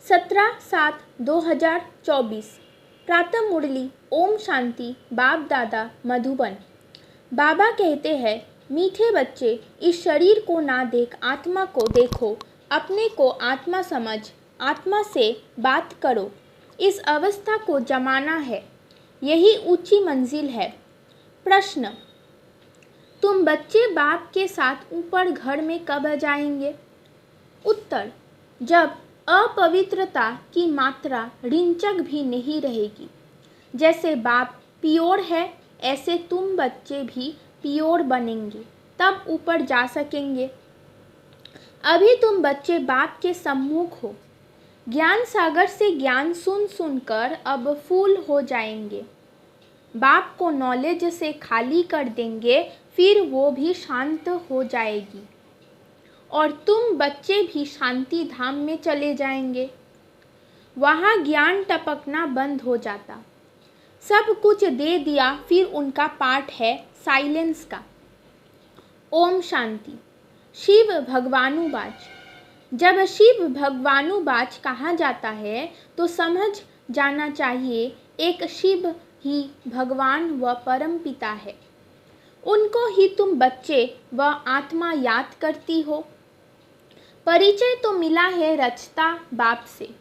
17/7/2024 प्रातः मुरली ओम शांति बाप दादा मधुबन। बाबा कहते हैं, मीठे बच्चे, इस शरीर को ना देख आत्मा को देखो, अपने को आत्मा समझ, आत्मा से बात करो। इस अवस्था को जमाना है, यही ऊंची मंजिल है। प्रश्न, तुम बच्चे बाप के साथ ऊपर घर में कब जाएंगे? उत्तर, जब अपवित्रता की मात्रा रिंचक भी नहीं रहेगी। जैसे बाप प्योर है, ऐसे तुम बच्चे भी प्योर बनेंगे, तब ऊपर जा सकेंगे। अभी तुम बच्चे बाप के सम्मुख हो। ज्ञान सागर से ज्ञान सुन सुनकर अब फूल हो जाएंगे। बाप को नॉलेज से खाली कर देंगे, फिर वो भी शांत हो जाएगी और तुम बच्चे भी शांति धाम में चले जाएंगे। वहाँ ज्ञान टपकना बंद हो जाता। सब कुछ दे दिया, फिर उनका पाठ है साइलेंस का। ओम शांति। शिव भगवानुवाच। जब शिव भगवानुवाच कहा जाता है तो समझ जाना चाहिए एक शिव ही भगवान व परम पिता है। उनको ही तुम बच्चे व आत्मा याद करती हो। परिचय तो मिला है रचता बाप से,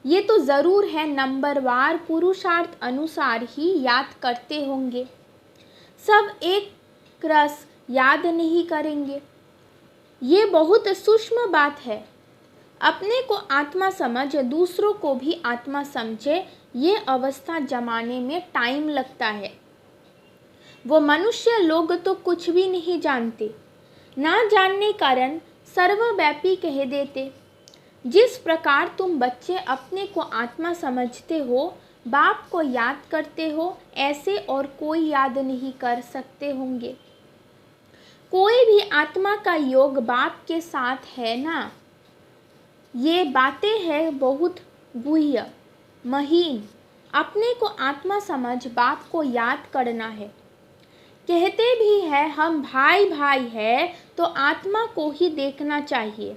ये तो ज़रूर है नंबरवार पुरुषार्थ अनुसार ही याद करते होंगे। सब एक रस याद नहीं करेंगे, ये बहुत सूक्ष्म बात है। अपने को आत्मा समझ, दूसरों को भी आत्मा समझे, ये अवस्था जमाने में टाइम लगता है। वो मनुष्य लोग तो कुछ भी नहीं जानते, ना जानने कारण सर्वव्यापी कह देते। जिस प्रकार तुम बच्चे अपने को आत्मा समझते हो, बाप को याद करते हो, ऐसे और कोई याद नहीं कर सकते होंगे। कोई भी आत्मा का योग बाप के साथ है ना। ये बातें हैं बहुत गुह्य, महीन। अपने को आत्मा समझ बाप को याद करना है। कहते भी है हम भाई भाई है, तो आत्मा को ही देखना चाहिए,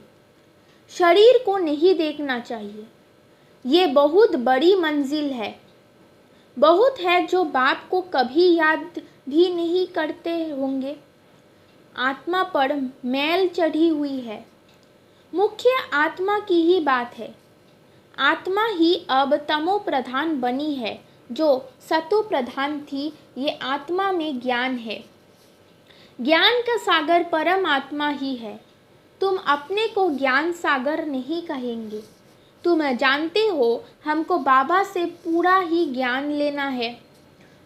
शरीर को नहीं देखना चाहिए। ये बहुत बड़ी मंजिल है। बहुत है जो बाप को कभी याद भी नहीं करते होंगे। आत्मा पर मैल चढ़ी हुई है। मुख्य आत्मा की ही बात है। आत्मा ही अब तमो प्रधान बनी है, जो सतो प्रधान थी। ये आत्मा में ज्ञान है। ज्ञान का सागर परम आत्मा ही है। तुम अपने को ज्ञान सागर नहीं कहेंगे। तुम जानते हो हमको बाबा से पूरा ही ज्ञान लेना है।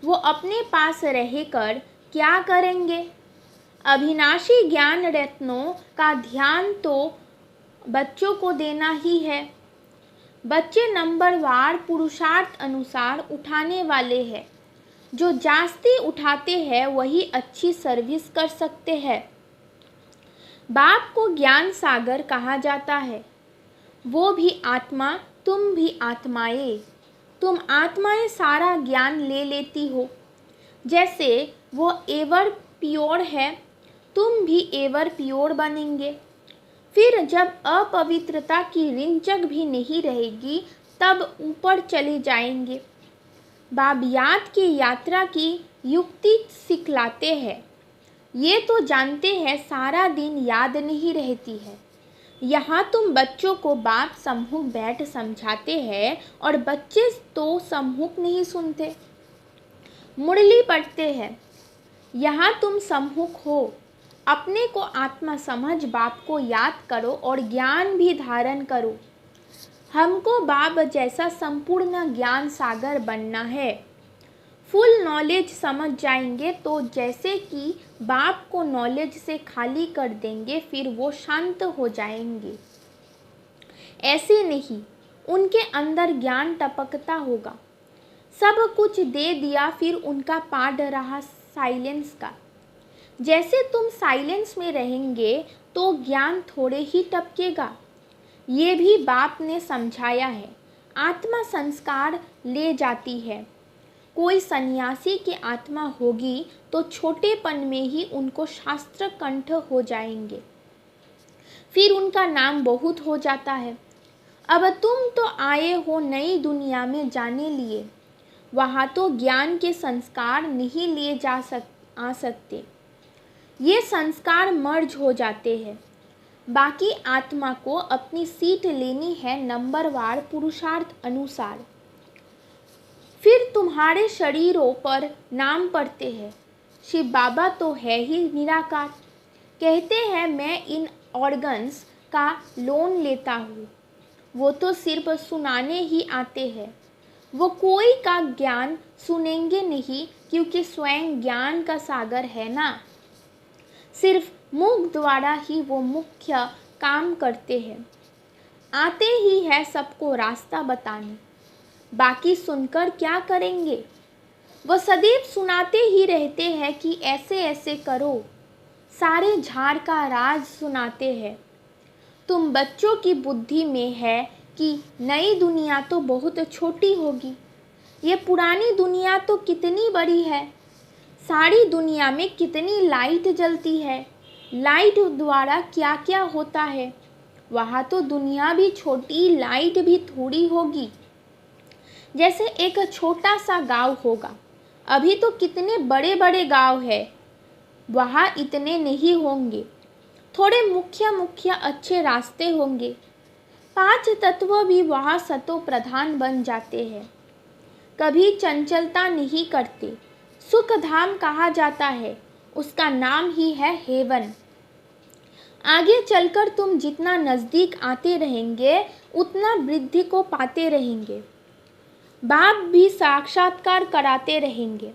वो अपने पास रहकर क्या करेंगे? अविनाशी ज्ञान रत्नों का ध्यान तो बच्चों को देना ही है। बच्चे नंबरवार पुरुषार्थ अनुसार उठाने वाले हैं। जो जास्ती उठाते हैं वही अच्छी सर्विस कर सकते हैं। बाप को ज्ञान सागर कहा जाता है। वो भी आत्मा, तुम भी आत्माएं। तुम आत्माएं सारा ज्ञान ले लेती हो। जैसे वो एवर प्योर है, तुम भी एवर प्योर बनेंगे। फिर जब अपवित्रता की रिंचक भी नहीं रहेगी, तब ऊपर चले जाएंगे। बाप याद की यात्रा की युक्ति सिखलाते हैं। ये तो जानते हैं सारा दिन याद नहीं रहती है। यहाँ तुम बच्चों को बाप सम्मुख बैठ समझाते हैं और बच्चे तो सम्मुख नहीं सुनते, मुरली पढ़ते हैं। यहाँ तुम सम्मुख हो। अपने को आत्मा समझ बाप को याद करो और ज्ञान भी धारण करो। हमको बाप जैसा संपूर्ण ज्ञान सागर बनना है। फुल नॉलेज समझ जाएंगे तो जैसे कि बाप को नॉलेज से खाली कर देंगे, फिर वो शांत हो जाएंगे। ऐसे नहीं, उनके अंदर ज्ञान टपकता होगा। सब कुछ दे दिया, फिर उनका पाठ रहा साइलेंस का। जैसे तुम साइलेंस में रहेंगे तो ज्ञान थोड़े ही टपकेगा। ये भी बाप ने समझाया है। आत्मा संस्कार ले जाती है। कोई सन्यासी की आत्मा होगी तो छोटेपन में ही उनको शास्त्र कंठ हो जाएंगे, फिर उनका नाम बहुत हो जाता है। अब तुम तो आए हो नई दुनिया में जाने लिए, वहाँ तो ज्ञान के संस्कार नहीं लिए आ सकते। ये संस्कार मर्ज हो जाते हैं। बाकी आत्मा को अपनी सीट लेनी है नंबरवार पुरुषार्थ अनुसार। फिर तुम्हारे शरीरों पर नाम पड़ते हैं। शिव बाबा तो है ही निराकार। कहते हैं मैं इन ऑर्गन्स का लोन लेता हूँ। वो तो सिर्फ सुनाने ही आते हैं। वो कोई का ज्ञान सुनेंगे नहीं, क्योंकि स्वयं ज्ञान का सागर है ना। सिर्फ मुख द्वारा ही वो मुख्य काम करते हैं। आते ही है सबको रास्ता बताने। बाकी सुनकर क्या करेंगे? वो सदैव सुनाते ही रहते हैं कि ऐसे ऐसे करो। सारे झाड़ का राज सुनाते हैं। तुम बच्चों की बुद्धि में है कि नई दुनिया तो बहुत छोटी होगी। ये पुरानी दुनिया तो कितनी बड़ी है। सारी दुनिया में कितनी लाइट जलती है। लाइट द्वारा क्या क्या होता है। वहाँ तो दुनिया भी छोटी, लाइट भी थोड़ी होगी। जैसे एक छोटा सा गांव होगा। अभी तो कितने बड़े बड़े गांव है, वहाँ इतने नहीं होंगे। थोड़े मुख्य मुख्य अच्छे रास्ते होंगे। 5 तत्व भी वहाँ सतो प्रधान बन जाते हैं। कभी चंचलता नहीं करते। सुख धाम कहा जाता है। उसका नाम ही है हेवन। आगे चलकर तुम जितना नज़दीक आते रहेंगे, उतना वृद्धि को पाते रहेंगे। बाप भी साक्षात्कार कराते रहेंगे।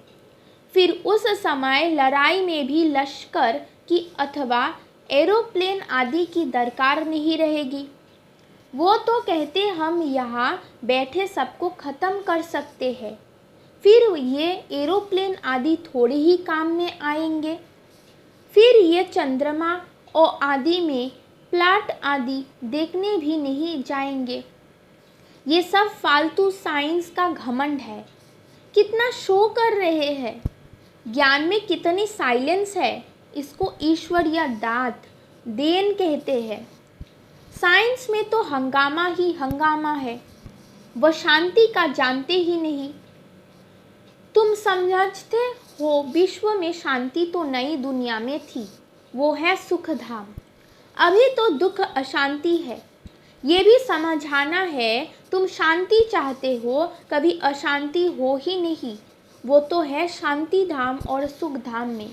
फिर उस समय लड़ाई में भी लश्कर की अथवा एरोप्लेन आदि की दरकार नहीं रहेगी। वो तो कहते हम यहाँ बैठे सबको ख़त्म कर सकते हैं। फिर ये एरोप्लेन आदि थोड़े ही काम में आएंगे। फिर ये चंद्रमा और आदि में प्लाट आदि देखने भी नहीं जाएंगे। ये सब फालतू साइंस का घमंड है। कितना शो कर रहे हैं। ज्ञान में कितनी साइलेंस है। इसको ईश्वर या दात देन कहते हैं। साइंस में तो हंगामा ही हंगामा है। वह शांति का जानते ही नहीं। तुम समझते हो विश्व में शांति तो नई दुनिया में थी। वो है सुख धाम। अभी तो दुख अशांति है। ये भी समझाना है। तुम शांति चाहते हो, कभी अशांति हो ही नहीं। वो तो है शांति धाम और सुख धाम में।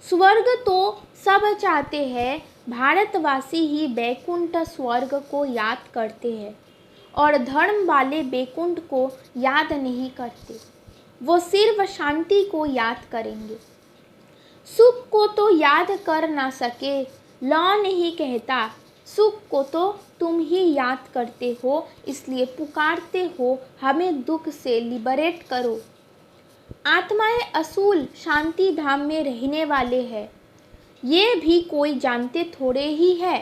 स्वर्ग तो सब चाहते हैं। भारतवासी ही बैकुंठ स्वर्ग को याद करते हैं और धर्म वाले बैकुंठ को याद नहीं करते। वो सिर्फ शांति को याद करेंगे। सुख को तो याद कर ना सके, लॉ नहीं कहता। सुख को तो तुम ही याद करते हो, इसलिए पुकारते हो हमें दुख से लिबरेट करो। आत्माएं असूल शांति धाम में रहने वाले हैं। ये भी कोई जानते थोड़े ही है।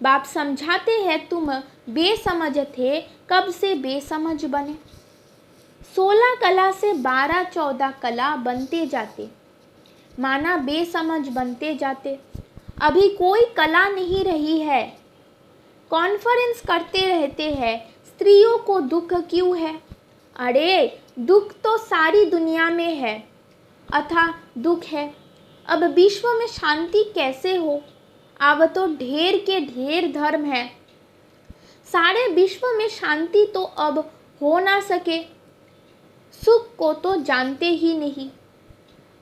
बाप समझाते हैं तुम बेसमझ थे, कब से बेसमझ बने। 16 कला से 12-14 कला बनते जाते, माना बेसमझ बनते जाते। अभी कोई कला नहीं रही है। कॉन्फ्रेंस करते रहते हैं, स्त्रियों को दुख क्यों है। अरे दुख तो सारी दुनिया में है, अथा दुख है। अब विश्व में शांति कैसे हो। अब तो ढेर के ढेर धर्म है। सारे विश्व में शांति तो अब हो ना सके। सुख को तो जानते ही नहीं।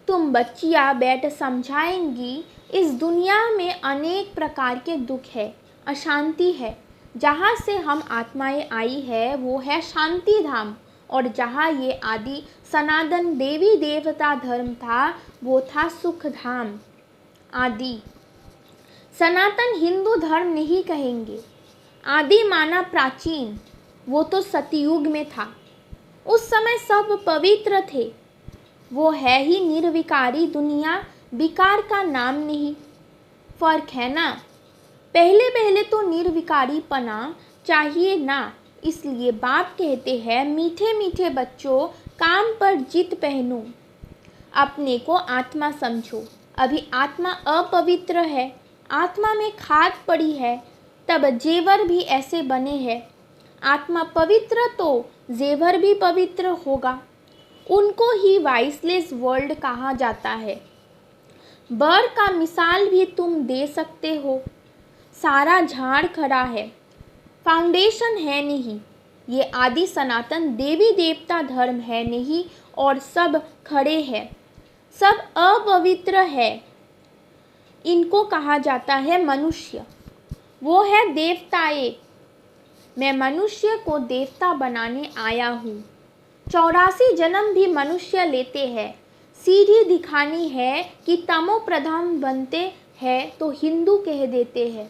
तुम बच्चियां बैठ समझाएंगी। इस दुनिया में अनेक प्रकार के दुख है, अशांति है। जहाँ से हम आत्माएं आई है वो है शांति धाम, और जहाँ ये आदि सनातन देवी देवता धर्म था वो था सुख धाम। आदि सनातन हिंदू धर्म नहीं कहेंगे। आदि माना प्राचीन, वो तो सतयुग में था। उस समय सब पवित्र थे। वो है ही निर्विकारी दुनिया, विकार का नाम नहीं। फर्क है ना। पहले पहले तो निर्विकारी पना चाहिए ना। इसलिए बाप कहते हैं मीठे मीठे बच्चों, काम पर जित पहनो। अपने को आत्मा समझो। अभी आत्मा अपवित्र है। आत्मा में खाद पड़ी है। तब जेवर भी ऐसे बने हैं। आत्मा पवित्र तो जेवर भी पवित्र होगा। उनको ही वाइसलेस वर्ल्ड कहा जाता है। बर का मिसाल भी तुम दे सकते हो। सारा झाड़ खड़ा है, फाउंडेशन है नहीं। ये आदि सनातन देवी देवता धर्म है नहीं और सब खड़े हैं, सब अपवित्र है। इनको कहा जाता है मनुष्य। वो है देवताएं। मैं मनुष्य को देवता बनाने आया हूँ। 84 जन्म भी मनुष्य लेते हैं। सीढ़ी दिखानी है कि तमो प्रधान बनते हैं तो हिंदू कह देते हैं।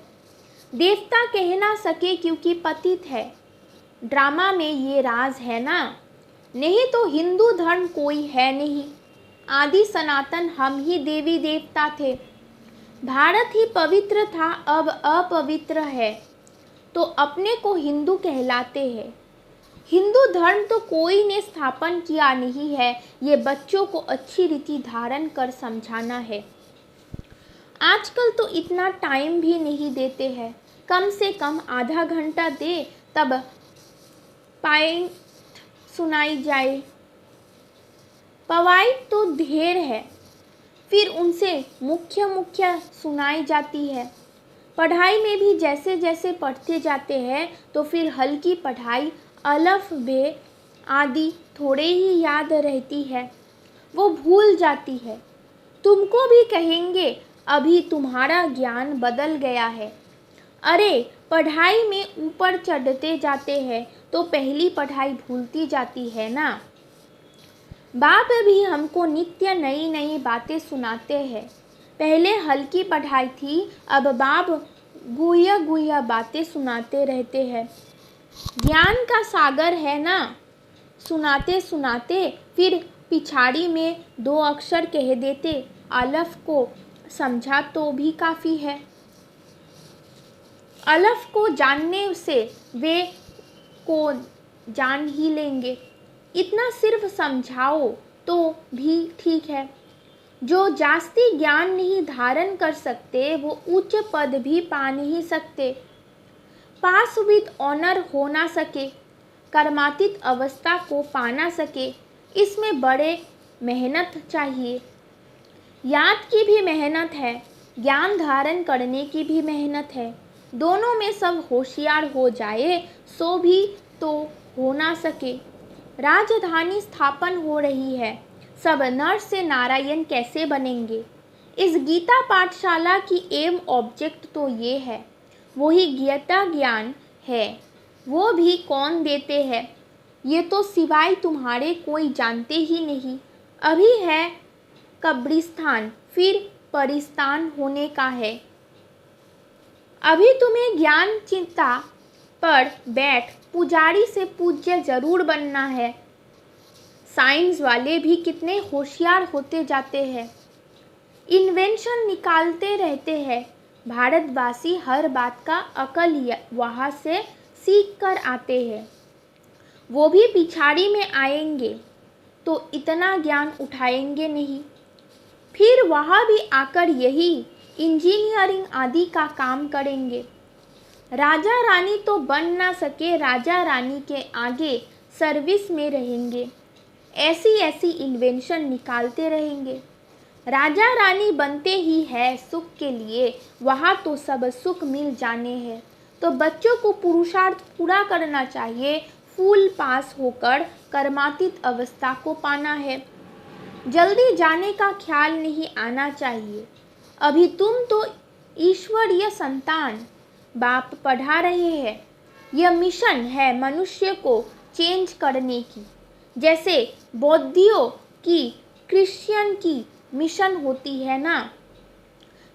देवता कह ना सके क्योंकि पतित है। ड्रामा में ये राज है ना। नहीं तो हिंदू धर्म कोई है नहीं। आदि सनातन हम ही देवी देवता थे। भारत ही पवित्र था, अब अपवित्र है तो अपने को हिंदू कहलाते हैं। हिंदू धर्म तो कोई ने स्थापन किया नहीं है। ये बच्चों को अच्छी रीति धारण कर समझाना है। आजकल तो इतना टाइम भी नहीं देते हैं। कम से कम आधा घंटा दे तब पॉइंट सुनाई जाए। पॉइंट तो ढेर है, फिर उनसे मुख्य सुनाई जाती है। पढ़ाई में भी जैसे जैसे पढ़ते जाते हैं तो फिर हल्की पढ़ाई अलफ बे आदि थोड़े ही याद रहती है, वो भूल जाती है। तुमको भी कहेंगे अभी तुम्हारा ज्ञान बदल गया है। अरे पढ़ाई में ऊपर चढ़ते जाते हैं तो पहली पढ़ाई भूलती जाती है ना। बाप भी हमको नित्य नई नई बातें सुनाते हैं। पहले हल्की पढ़ाई थी, अब बाप गुया गुया बातें सुनाते रहते हैं। ज्ञान का सागर है ना। सुनाते सुनाते फिर पिछाड़ी में 2 अक्षर कह देते, अलफ को समझा तो भी काफ़ी है। अलफ को जानने से वे को जान ही लेंगे। इतना सिर्फ समझाओ तो भी ठीक है। जो जास्ती ज्ञान नहीं धारण कर सकते वो उच्च पद भी पा नहीं सकते। पास विद ऑनर हो ना सके, कर्मातीत अवस्था को पा ना सके, इसमें बड़े मेहनत चाहिए। याद की भी मेहनत है, ज्ञान धारण करने की भी मेहनत है। दोनों में सब होशियार हो जाए सो भी तो हो ना सके। राजधानी स्थापन हो रही है, सब नर से नारायण कैसे बनेंगे। इस गीता पाठशाला की एम ऑब्जेक्ट तो ये है। वही गीता ज्ञान है, वो भी कौन देते हैं ये तो सिवाय तुम्हारे कोई जानते ही नहीं। अभी है कब्रिस्तान, फिर परिस्तान होने का है। अभी तुम्हें ज्ञान चिंता पर बैठ पुजारी से पूज्य जरूर बनना है। साइंस वाले भी कितने होशियार होते जाते हैं, इन्वेंशन निकालते रहते हैं। भारतवासी हर बात का अकल वहाँ से सीख कर आते हैं। वो भी पिछाड़ी में आएंगे तो इतना ज्ञान उठाएंगे नहीं, फिर वहाँ भी आकर यही इंजीनियरिंग आदि का काम करेंगे। राजा रानी तो बन ना सके, राजा रानी के आगे सर्विस में रहेंगे। ऐसी ऐसी इन्वेंशन निकालते रहेंगे। राजा रानी बनते ही है सुख के लिए, वहाँ तो सब सुख मिल जाने हैं। तो बच्चों को पुरुषार्थ पूरा करना चाहिए, फुल पास होकर कर्मातीत अवस्था को पाना है। जल्दी जाने का ख्याल नहीं आना चाहिए। अभी तुम तो ईश्वरीय संतान, बाप पढ़ा रहे हैं। यह मिशन है मनुष्य को चेंज करने की, जैसे बौद्धियों की क्रिश्चियन की मिशन होती है ना।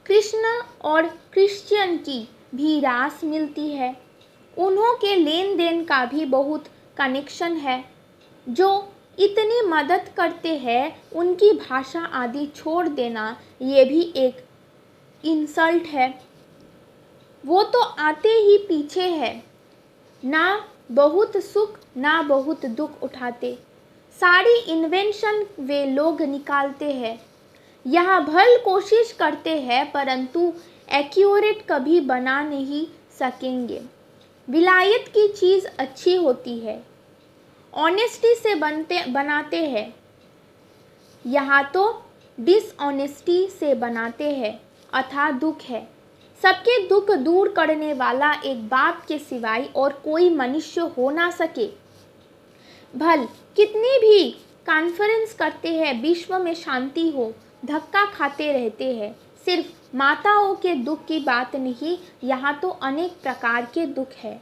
कृष्ण और क्रिश्चियन की भी रास मिलती है। उन्हों के लेन देन का भी बहुत कनेक्शन है। जो इतनी मदद करते हैं उनकी भाषा आदि छोड़ देना ये भी एक इंसल्ट है। वो तो आते ही पीछे है, ना बहुत सुख ना बहुत दुख उठाते। सारी इन्वेंशन वे लोग निकालते हैं। यह भल कोशिश करते हैं परंतु एक्यूरेट कभी बना नहीं सकेंगे। विलायत की चीज़ अच्छी होती है, ऑनेस्टी से बनाते हैं, यहाँ तो डिसऑनेस्टी से बनाते हैं, अथाह दुख है। सबके दुख दूर करने वाला एक बाप के सिवाय और कोई मनुष्य हो ना सके। भल कितनी भी कॉन्फ्रेंस करते हैं, विश्व में शांति हो, धक्का खाते रहते हैं। सिर्फ माताओं के दुख की बात नहीं, यहाँ तो अनेक प्रकार के दुख है।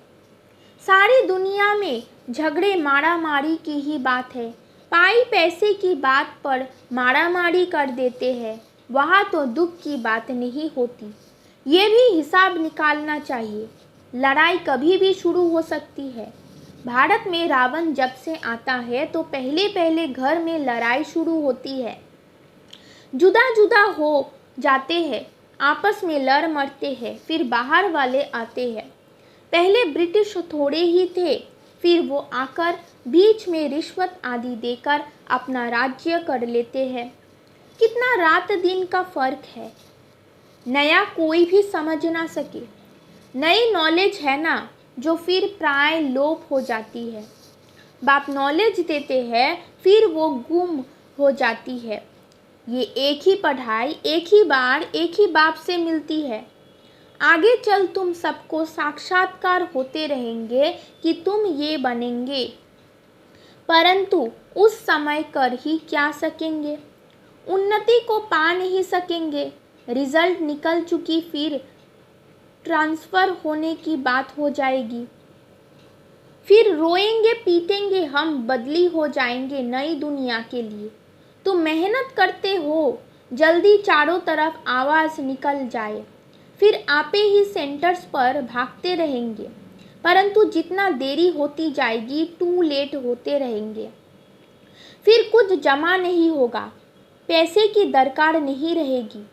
सारी दुनिया में झगड़े मारामारी की ही बात है। पाई पैसे की बात पर मारामारी कर देते हैं, वहाँ तो दुख की बात नहीं होती। ये भी हिसाब निकालना चाहिए। लड़ाई कभी भी शुरू हो सकती है। भारत में रावण जब से आता है तो पहले पहले घर में लड़ाई शुरू होती है, जुदा जुदा हो जाते हैं, आपस में लड़ मरते हैं, फिर बाहर वाले आते हैं। पहले ब्रिटिश थोड़े ही थे, फिर वो आकर बीच में रिश्वत आदि देकर अपना राज्य कर लेते हैं। कितना रात दिन का फर्क है, नया कोई भी समझ ना सके। नई नॉलेज है ना, जो फिर प्राय लोप हो जाती है। बाप नॉलेज देते हैं, फिर वो गुम हो जाती है। ये एक ही पढ़ाई एक ही बार एक ही बाप से मिलती है। आगे चल तुम सबको साक्षात्कार होते रहेंगे कि तुम ये बनेंगे, परंतु उस समय कर ही क्या सकेंगे, उन्नति को पा नहीं सकेंगे। रिजल्ट निकल चुकी, फिर ट्रांसफ़र होने की बात हो जाएगी। फिर रोएंगे पीटेंगे हम, बदली हो जाएंगे नई दुनिया के लिए। तुम मेहनत करते हो, जल्दी चारों तरफ आवाज़ निकल जाए, फिर आपे ही सेंटर्स पर भागते रहेंगे, परंतु जितना देरी होती जाएगी टू लेट होते रहेंगे। फिर कुछ जमा नहीं होगा, पैसे की दरकार नहीं रहेगी।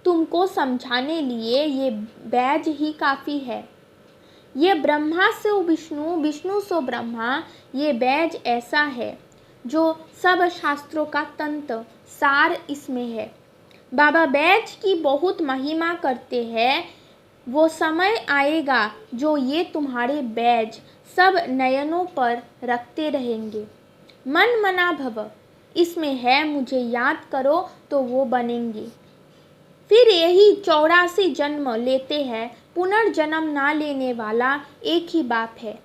तुमको समझाने लिए ये बैज ही काफ़ी है। ये ब्रह्मा से विष्णु, विष्णु से ब्रह्मा, ये बैज ऐसा है जो सब शास्त्रों का तंत्र सार इसमें है। बाबा बैज की बहुत महिमा करते हैं। वो समय आएगा जो ये तुम्हारे बैज सब नयनों पर रखते रहेंगे। मन मना भव इसमें है, मुझे याद करो तो वो बनेंगे। फिर यही 84 जन्म लेते हैं, पुनर्जन्म ना लेने वाला एक ही बाप है।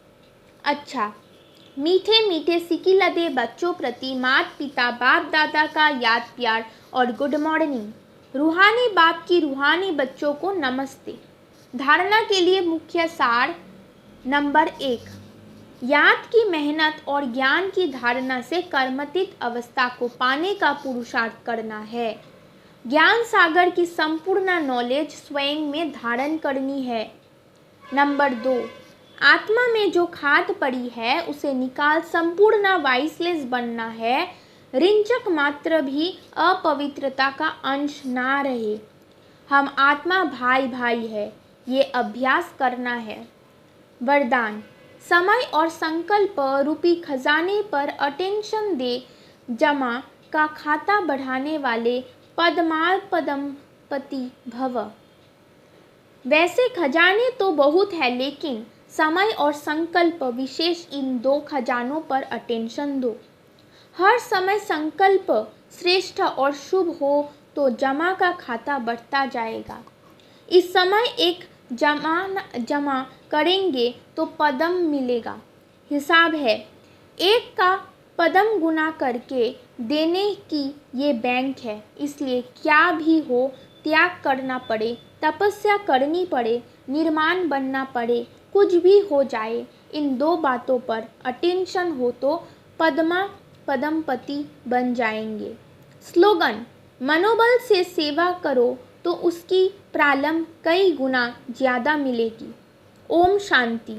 अच्छा, मीठे मीठे सिकिलदे बच्चों प्रति माता पिता बाप दादा का याद प्यार और गुड मॉर्निंग। रूहानी बाप की रूहानी बच्चों को नमस्ते। धारणा के लिए मुख्य सार नंबर 1, याद की मेहनत और ज्ञान की धारणा से कर्मतीत अवस्था को पाने का पुरुषार्थ करना है। ज्ञान सागर की संपूर्ण नॉलेज स्वयं में धारण करनी है। नंबर 2, आत्मा में जो खाद पड़ी है उसे निकाल संपूर्ण वाइसलेस बनना है। रिंचक मात्र भी अपवित्रता का अंश ना रहे। हम आत्मा भाई भाई है, ये अभ्यास करना है। वरदान, समय और संकल्प रूपी खजाने पर अटेंशन दे। जमा का खाता बढ़ाने वाले पद्मापदमपति भव। वैसे खजाने तो बहुत है, लेकिन समय और संकल्प विशेष, इन 2 खजानों पर अटेंशन दो। हर समय संकल्प श्रेष्ठ और शुभ हो तो जमा का खाता बढ़ता जाएगा। इस समय एक जमा करेंगे तो पदम मिलेगा। हिसाब है, एक का पदम गुना करके देने की ये बैंक है। इसलिए क्या भी हो, त्याग करना पड़े, तपस्या करनी पड़े, निर्माण बनना पड़े, कुछ भी हो जाए, इन 2 बातों पर अटेंशन हो तो पद्मपति बन जाएंगे। स्लोगन, मनोबल से सेवा करो तो उसकी प्रालंब कई गुना ज़्यादा मिलेगी। ओम शांति।